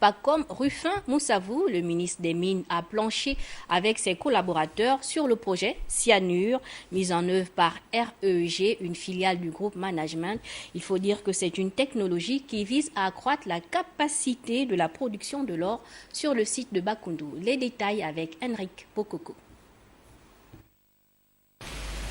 pas comme Rufin Moussavou, le ministre des Mines, a planché avec ses collaborateurs sur le projet Cyanure, mis en œuvre par REG, une filiale du groupe Management. Il faut dire que c'est une technologie qui vise à accroître la capacité de la production de l'or sur le site de Bakoundou. Les détails avec Henrik Bokoko.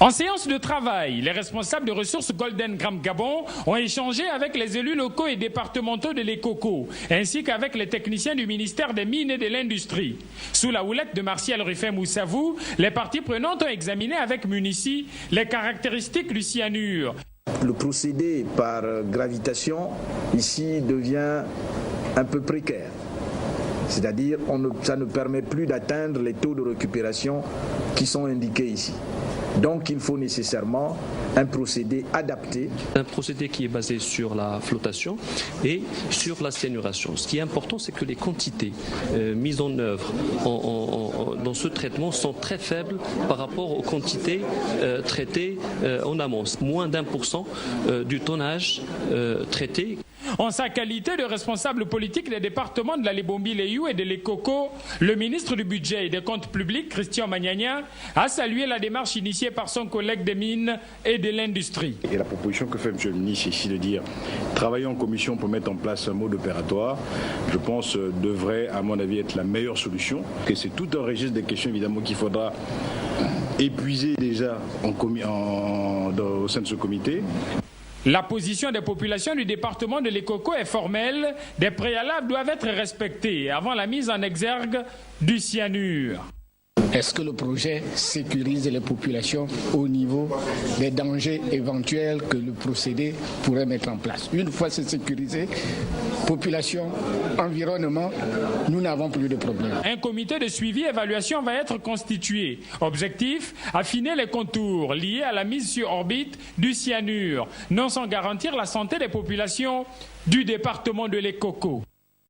En séance de travail, les responsables de ressources Golden Gram Gabon ont échangé avec les élus locaux et départementaux de l'ECOCO, ainsi qu'avec les techniciens du ministère des Mines et de l'Industrie. Sous la houlette de Martial Rufin Moussavou, les parties prenantes ont examiné avec Munici les caractéristiques du cyanure. Le procédé par gravitation ici devient un peu précaire. C'est-à-dire ça ne permet plus d'atteindre les taux de récupération qui sont indiqués ici. Donc il faut nécessairement un procédé adapté. Un procédé qui est basé sur la flottation et sur la cyanuration. Ce qui est important, c'est que les quantités mises en œuvre dans ce traitement sont très faibles par rapport aux quantités traitées en amont. Moins d'1% du tonnage traité. En sa qualité de responsable politique des départements de la Lebombi-Leyou et de l'Ekoko, le ministre du Budget et des Comptes publics, Christian Magnagna, a salué la démarche initiée par son collègue des Mines et de l'Industrie. Et la proposition que fait M. le ministre ici de dire travailler en commission pour mettre en place un mode opératoire, je pense devrait, à mon avis, être la meilleure solution. Que c'est tout un registre de questions évidemment qu'il faudra épuiser déjà au sein de ce comité. La position des populations du département de l'Ekoko est formelle. Des préalables doivent être respectés avant la mise en exergue du cyanure. Est-ce que le projet sécurise les populations au niveau des dangers éventuels que le procédé pourrait mettre en place? Une fois c'est sécurisé, population, environnement, nous n'avons plus de problème. Un comité de suivi et évaluation va être constitué. Objectif, affiner les contours liés à la mise sur orbite du cyanure, non sans garantir la santé des populations du département de l'Ekoko.